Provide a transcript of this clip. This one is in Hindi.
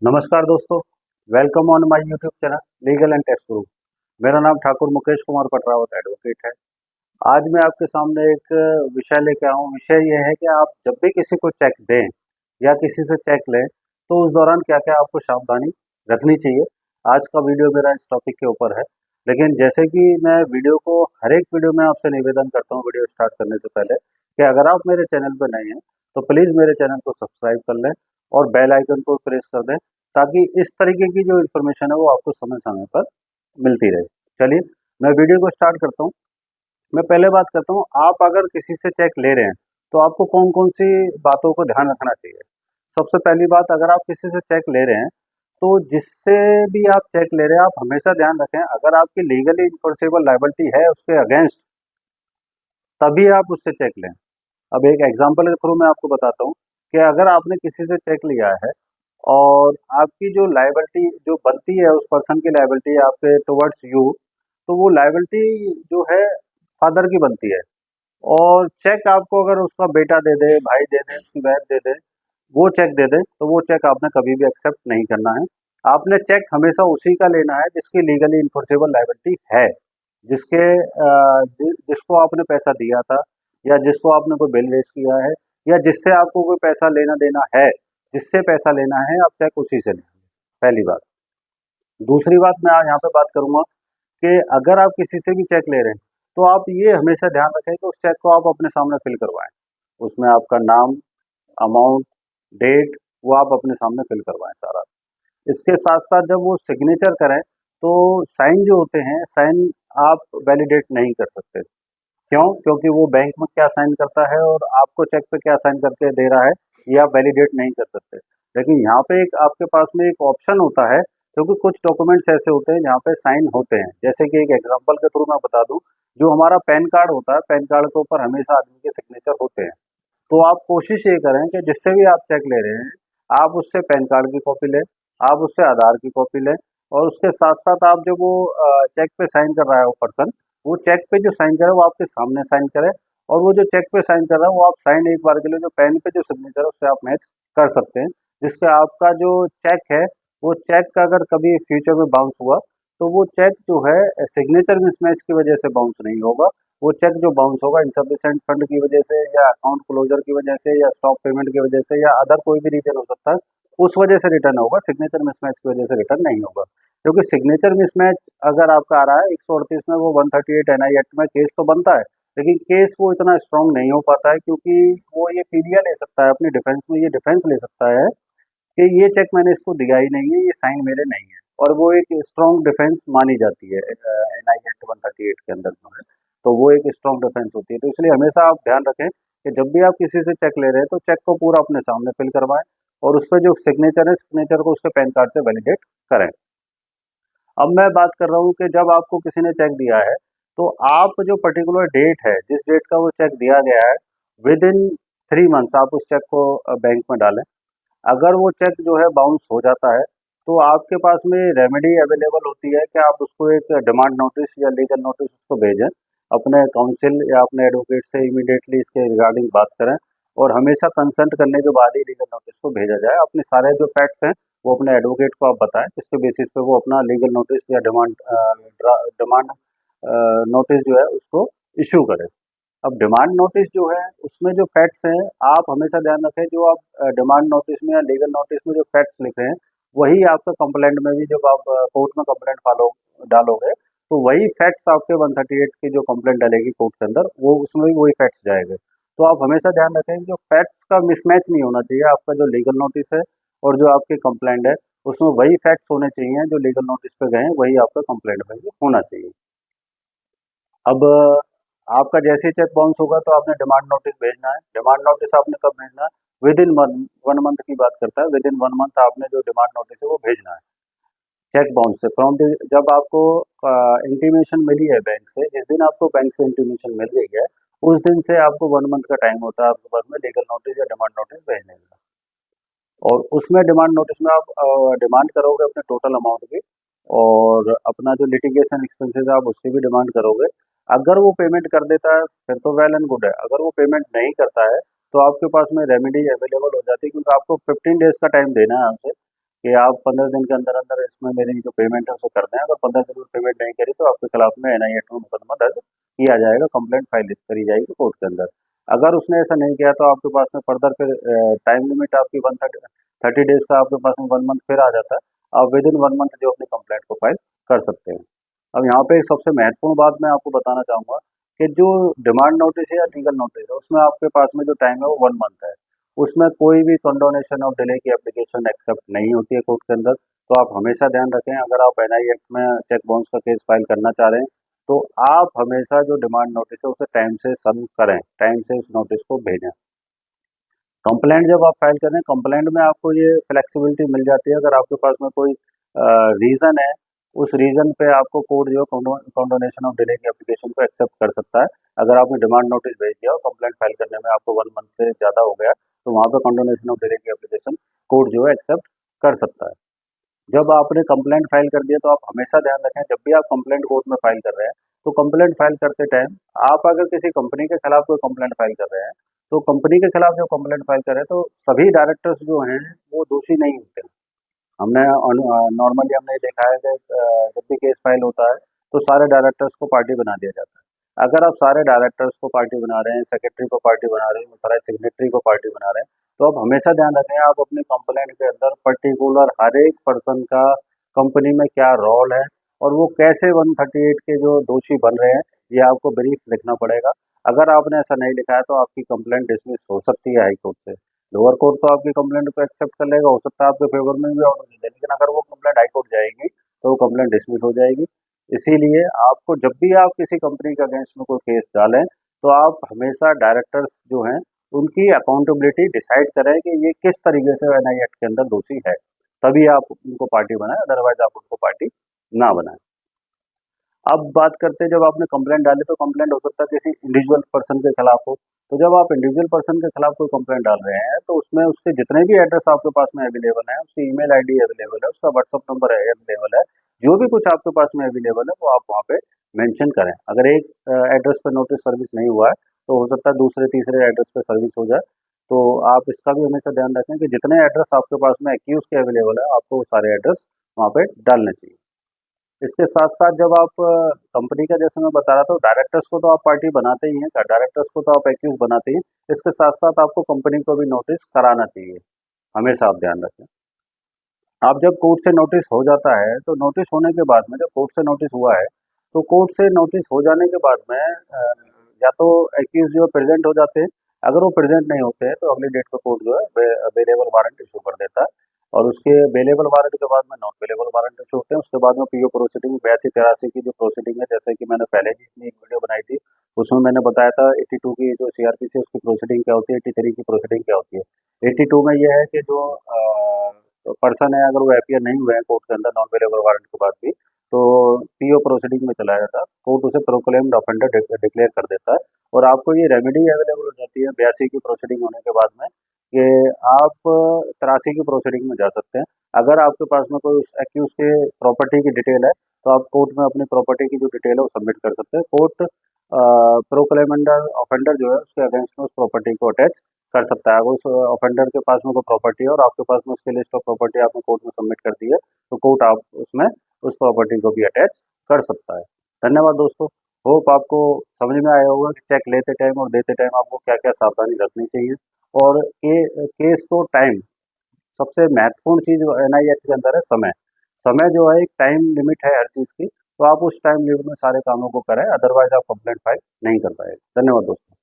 नमस्कार दोस्तों, welcome on my YouTube channel legal and tax गुरु। मेरा नाम ठाकुर मुकेश कुमार पटरावत एडवोकेट है। आज मैं आपके सामने एक विषय लेके आया हूँ। विषय ये है कि आप जब भी किसी को चेक दें या किसी से चेक लें तो उस दौरान क्या-क्या आपको सावधानी रखनी चाहिए। आज का वीडियो मेरा इस टॉपिक के ऊपर है। लेकिन जैसे कि मैं वीडियो को हर एक वीडियो में आपसे निवेदन करता हूँ वीडियो स्टार्ट करने से पहले कि अगर आप मेरे चैनल पर नए हैं तो प्लीज़ मेरे चैनल को सब्सक्राइब कर लें और बेल आइकन को प्रेस कर दें ताकि इस तरीके की जो इन्फॉर्मेशन है वो आपको समय-समय पर मिलती रहे। चलिए, मैं वीडियो को स्टार्ट करता हूँ। मैं पहले बात करता हूँ, आप अगर किसी से चेक ले रहे हैं, तो आपको कौन-कौन सी बातों को ध्यान रखना चाहिए। सबसे पहली बात, अगर आप किसी से चेक ले रहे हैं, तो जिससे भी आप चेक ले रहे हैं, आप हमेशा ध्यान रखें, अगर आपकी लीगली इन्फोर्सेबल लायबिलिटी है उसके अगेंस्ट, तभी आप उससे चेक लें। अब एक एग्जांपल के थ्रू मैं आपको बताता हूँ कि अगर आपने किसी से चेक लिया है और आपकी जो लायबिलिटी जो बनती है उस पर्सन की लायबिलिटी आपके टुवर्ड्स यू, तो वो लायबिलिटी जो है फादर की बनती है। और चेक आपको अगर उसका बेटा दे दे, भाई दे दे, उसकी बहन दे दे, वो चेक दे दे, तो वो चेक आपने कभी भी एक्सेप्ट नहीं करना है। आपने चेक हमेशा उसी का लेना है जिसकी लीगली इन्फोर्सेबल लायबिलिटी है, जिसके जिसको आपने पैसा दिया था या जिसको आपने कोई बिल रेज किया है या जिससे आपको कोई पैसा लेना देना है, जिससे पैसा लेना है आप चेक उसी से लें। पहली बात। दूसरी बात मैं आज यहाँ पे बात करूँगा कि अगर आप किसी से भी चेक ले रहे हैं, तो आप ये हमेशा ध्यान रखें कि उस चेक को आप अपने सामने फिल करवाएँ। उसमें आपका नाम, अमाउंट, डेट वो आप अपने सामने फिल करवाएँ सारा। इसके साथ-साथ जब वो सिग्नेचर करें, तो साइन जो होते हैं, साइन आप वैलिडेट नहीं कर सकते। क्यों? क्योंकि वो बैंक में क्या साइन करता है और आपको चेक पे क्या साइन करके दे रहा है, ये आप वैलिडेट नहीं कर सकते। लेकिन यहाँ पे एक आपके पास में एक ऑप्शन होता है, क्योंकि कुछ डॉक्यूमेंट्स ऐसे होते हैं जहाँ पे साइन होते हैं। जैसे कि एक एग्जांपल के थ्रू मैं बता दूँ, जो हमारा पैन कार्ड होता है, पैन कार्ड के ऊपर हमेशा आदमी के सिग्नेचर होते हैं। तो आप कोशिश ये करें कि जिससे भी आप चेक ले रहे हैं, आप उससे पैन कार्ड की कॉपी लें, आप उससे आधार की कॉपी लें और उसके साथ-साथ आप जब वो चेक पे साइन कर रहा है वो पर्सन, वो चेक पे जो साइन करे वो आपके सामने साइन करे और वो जो चेक पे साइन कर रहा है वो आप साइन एक बार के लिए जो पेन पे जो सिग्नेचर है उससे आप मैच कर सकते हैं, जिससे आपका जो चेक है वो चेक का अगर कभी फ्यूचर में बाउंस हुआ तो वो चेक जो है सिग्नेचर मिसमैच की वजह से बाउंस नहीं होगा। वो चेक जो बाउंस होगा इनसफिशिएंट फंड की वजह से या अकाउंट क्लोजर की वजह से या स्टॉप पेमेंट की वजह से या अदर कोई भी रीजन हो सकता है, उस वजह से रिटर्न होगा, सिग्नेचर मिसमैच की वजह से रिटर्न नहीं होगा। क्योंकि सिग्नेचर मिसमैच अगर आपका आ रहा है 138 में, वो 138 एनआई एक्ट में केस तो बनता है, लेकिन केस वो इतना स्ट्रांग नहीं हो पाता है क्योंकि वो ये पीडिया ले सकता है अपनी डिफेंस में, ये डिफेंस ले सकता है कि ये चेक मैंने इसको दिया ही नहीं है, ये साइन मेरे नहीं है और वो एक स्ट्रांग डिफेंस मानी जाती है एनआई एक्ट 138 के अंदर जो है, तो वो एक स्ट्रांग डिफेंस होती है। तो इसलिए हमेशा आप ध्यान रखें कि जब भी आप किसी से चेक ले रहे हैं तो चेक को पूरा अपने सामने फिल करवाएं और उस पर जो सिग्नेचर है सिग्नेचर को उसके पैन कार्ड से वैलिडेट करें। अब मैं बात कर रहा हूँ कि जब आपको किसी ने चेक दिया है, तो आप जो पर्टिकुलर डेट है, जिस डेट का वो चेक दिया गया है, विद इन 3 मंथ्स आप उस चेक को बैंक में डालें। अगर वो चेक जो है बाउंस हो जाता है, तो आपके पास में रेमेडी अवेलेबल होती है कि आप उसको एक डिमांड नोटिस या लीगल नोटिस उसको भेजें। अपने काउंसिल या अपने एडवोकेट से इमीडिएटली इसके रिगार्डिंग बात करें और हमेशा कंसल्ट करने के बाद ही लीगल नोटिस को भेजा जाए। अपने सारे जो फैक्ट्स हैं, वो अपने एडवोकेट को आप बताएँ, जिसके बेसिस पे वो अपना लीगल नोटिस या डिमांड नोटिस जो है उसको इश्यू करे। अब डिमांड नोटिस जो है उसमें जो फैक्ट्स हैं आप हमेशा ध्यान रखें, जो आप डिमांड नोटिस में या लीगल नोटिस में जो फैक्ट्स लिख रहे हैं वही आपका कंप्लेंट में भी, जब आप कोर्ट में कंप्लेंट फालो डालोगे तो वही फैक्ट्स आपके 138 की जो कंप्लेंट डालेगी कोर्ट के अंदर वो उसमें भी वही फैक्ट्स जाएंगे। तो आप हमेशा ध्यान रखें कि जो फैक्ट्स का मिसमैच नहीं होना चाहिए, आपका जो लीगल नोटिस है और जो आपकी कंप्लेंट है उसमें वही फैक्ट्स होने चाहिए जो लीगल नोटिस पे गए हैं, वही आपका कंप्लेंट में भी होना चाहिए। अब आपका जैसे ही चेक बाउंस होगा तो आपने डिमांड नोटिस भेजना है। डिमांड नोटिस आपने कब भेजना है? विद इन 1 मंथ की बात करता है, विद इन 1 मंथ आपने जो डिमांड नोटिस है वो भेजना है चेक बाउंस से। फ्रॉम द जब आपको इंटीमेशन मिली है बैंक से, जिस दिन आपको बैंक से इंटीमेशन मिल गई है, उस दिन से आपको 1 मंथ का टाइम होता है आपके पास में लीगल नोटिस या डिमांड नोटिस भेजने का। और उसमें डिमांड नोटिस में आप डिमांड करोगे अपने टोटल अमाउंट की और अपना जो लिटिगेशन एक्सपेंसेस है आप उसकी भी डिमांड करोगे। अगर वो पेमेंट कर देता है फिर तो वेल एंड गुड है, अगर वो पेमेंट नहीं करता है तो आपके पास में रेमेडी अवेलेबल हो जाती है, क्योंकि आपको 15 डेज का टाइम देना है हमसे कि आप 15 दिन के अंदर अंदर इसमें मेरी जो पेमेंट है उसे कर दें। अगर 15 दिन में पेमेंट नहीं करी तो आपके खिलाफ में एनआई एक्ट में मुकदमा दर्ज किया जाएगा, कंप्लेंट फाइल करी जाएगी कोर्ट के अंदर। अगर उसने ऐसा नहीं किया तो आपके पास में फर्दर फिर टाइम लिमिट आपकी 130 डेज का आपके पास में 1 मंथ फिर आ जाता है। आप विद इन 1 मंथ जो अपनी कंप्लेंट को फाइल कर सकते हैं। अब यहाँ पे एक सबसे महत्वपूर्ण बात मैं आपको बताना चाहूँगा कि जो डिमांड नोटिस है या लीगल नोटिस है, उसमें आपके पास में जो टाइम है वो 1 मंथ है। उसमें कोई भी कंडोनेशन ऑफ डिले की एप्लीकेशन एक्सेप्ट नहीं होती है कोर्ट के अंदर। तो आप हमेशा ध्यान रखें, अगर आप एनआई एक्ट में चेक बाउंस का केस फाइल करना चाह रहे हैं तो आप हमेशा जो डिमांड नोटिस है उसे टाइम से सर्व करें, टाइम से उस नोटिस को भेजें। कंप्लेंट जब आप फाइल करें, कंप्लेंट में आपको ये फ्लेक्सिबिलिटी मिल जाती है, अगर आपके पास में कोई रीज़न है, उस रीज़न पे आपको कोर्ट जो कंडोनेशन ऑफ डिले की एप्लीकेशन को एक्सेप्ट कर सकता है। अगर आपने डिमांड नोटिस भेज दिया और कंप्लेंट फाइल करने में आपको 1 मंथ से ज़्यादा हो गया, तो वहाँ पे कंडोनेशन ऑफ डिले की एप्लीकेशन कोर्ट जो है एक्सेप्ट कर सकता है। जब आपने कंप्लेंट फाइल कर दिया तो आप हमेशा ध्यान रखें, जब भी आप कंप्लेंट कोर्ट में फाइल कर रहे हैं तो कंप्लेंट फाइल करते टाइम आप अगर किसी कंपनी के खिलाफ कोई कंप्लेंट फाइल कर रहे हैं तो कंपनी के खिलाफ जो कंप्लेंट फाइल कर रहे हैं तो सभी डायरेक्टर्स जो हैं वो दोषी नहीं होते। हमने नॉर्मली हमने देखा है कि जब भी केस फाइल होता है तो सारे डायरेक्टर्स को पार्टी बना दिया जाता है। अगर आप सारे डायरेक्टर्स को पार्टी बना रहे हैं, सेक्रेटरी को पार्टी बना रहे हैं, सारे सिग्नेटरी को पार्टी बना रहे हैं, तो आप हमेशा ध्यान रखें आप अपनी कंप्लेंट के अंदर पर्टिकुलर हर एक पर्सन का कंपनी में क्या रोल है और वो कैसे 138 के जो दोषी बन रहे हैं ये आपको ब्रीफ लिखना पड़ेगा। अगर आपने ऐसा नहीं लिखा है तो आपकी कंप्लेंट डिसमिस हो सकती है हाई कोर्ट से। लोअर कोर्ट तो आपकी कंप्लेंट को एक्सेप्ट कर लेगा, हो सकता है आपके फेवर में भी ऑर्डर दे दे, लेकिन अगर वो कंप्लेंट हाई कोर्ट जाएगी तो वो कंप्लेंट डिसमिस हो जाएगी। इसीलिए आपको जब भी आप किसी कंपनी के अगेंस्ट में कोई केस डालें तो आप हमेशा डायरेक्टर्स जो हैं उनकी अकाउंटेबिलिटी डिसाइड करें कि ये किस तरीके से एनआई एक्ट के अंदर दोषी है, तभी आप उनको पार्टी बनाएं, अदरवाइज आप उनको पार्टी ना बनाएं। अब बात करते हैं, जब आपने कंप्लेंट डाली तो कंप्लेंट हो सकता है किसी इंडिविजुअल पर्सन के खिलाफ हो। तो जब आप इंडिविजुअल पर्सन के खिलाफ कोई कंप्लेंट डाल रहे हैं तो उसमें उसके जितने भी एड्रेस आपके पास में अवेलेबल है, उसकी ईमेल आईडी अवेलेबल है, उसका व्हाट्सअप नंबर अवेलेबल है, जो भी कुछ आपके पास में अवेलेबल है वो आप वहाँ पे मेंशन करें। अगर एक एड्रेस पे नोटिस सर्विस नहीं हुआ है तो हो सकता है दूसरे तीसरे एड्रेस पे सर्विस हो जाए। तो आप इसका भी हमेशा ध्यान रखें कि जितने एड्रेस आपके पास में एक्यूज के अवेलेबल है आपको वो सारे एड्रेस वहाँ पे डालने चाहिए। इसके साथ-साथ जब आप कंपनी का, जैसे मैं बता रहा था, डायरेक्टर्स को तो आप पार्टी बनाते ही हैं, डायरेक्टर्स को तो आप एक्यूज़ बनाते ही हैं, इसके साथ-साथ आपको कंपनी को भी नोटिस कराना चाहिए, हमेशा आप ध्यान रखें। आप जब कोर्ट से नोटिस हो जाता है, तो नोटिस होने के बाद में, जब कोर्ट से नोटिस हुआ है, तो कोर्ट से नोटिस हो जाने के बाद में या तो एक्यूज़ जो है प्रेज़ेंट हो जाते हैं, अगर वो प्रेज़ेंट नहीं होते हैं, तो अगली डेट पे कोर्ट जो है बेलेबल वारंट इश्यू कर देता है और उसके बेलेबल वारंट के बाद में नॉन बेलेबल वारंट इश्यू होते हैं। उसके बाद में पीओ प्रोसीडिंग 82-83 की जो प्रोसीडिंग है, जैसे कि मैंने पहले भी अपनी एक वीडियो बनाई थी, उसमें मैंने बताया था 82 की जो सीआरपीसी है उसकी प्रोसीडिंग क्या होती है, 83 की प्रोसीडिंग क्या होती है। 82 में ये है कि जो पर्सन है अगर वो अपीयर नहीं हुए हैं कोर्ट के अंदर नॉन अवेलेबल वारंट के बाद भी, तो पीओ प्रोसीडिंग में चला जाता है, कोर्ट उसे प्रोक्लेम्ड ऑफेंडर डिक्लेयर कर देता है और आपको ये रेमेडी अवेलेबल हो जाती है 82 की प्रोसीडिंग होने के बाद में कि आप 83 की प्रोसीडिंग में जा सकते हैं। अगर आपके पास में कोई एक्यूज के प्रॉपर्टी की डिटेल है तो आप कोर्ट में अपनी प्रॉपर्टी की जो डिटेल है वो सबमिट कर सकते हैं। कोर्ट प्रोक्लेमेंडर ऑफेंडर जो है उसके अगेंस्ट में उस प्रॉपर्टी को अटैच कर सकता है। अगर उस ऑफेंडर के पास में कोई प्रॉपर्टी है और आपके पास में उसकी लिस्ट ऑफ प्रॉपर्टी आपने कोर्ट में सबमिट कर दी है तो कोर्ट आप उसमें उस प्रॉपर्टी को भी अटैच कर सकता है। धन्यवाद दोस्तों। होप आपको समझ में आया होगा कि चेक लेते टाइम और देते टाइम आपको क्या क्या सावधानी रखनी चाहिए और केस को टाइम, सबसे महत्वपूर्ण चीज़ एनआई एक्ट के अंदर है समय। समय जो है एक टाइम लिमिट है हर चीज़ की, तो आप उस टाइम लिमिट में सारे कामों को करें, अदरवाइज आप कंप्लेंट फाइल नहीं कर पाएंगे। धन्यवाद दोस्तों।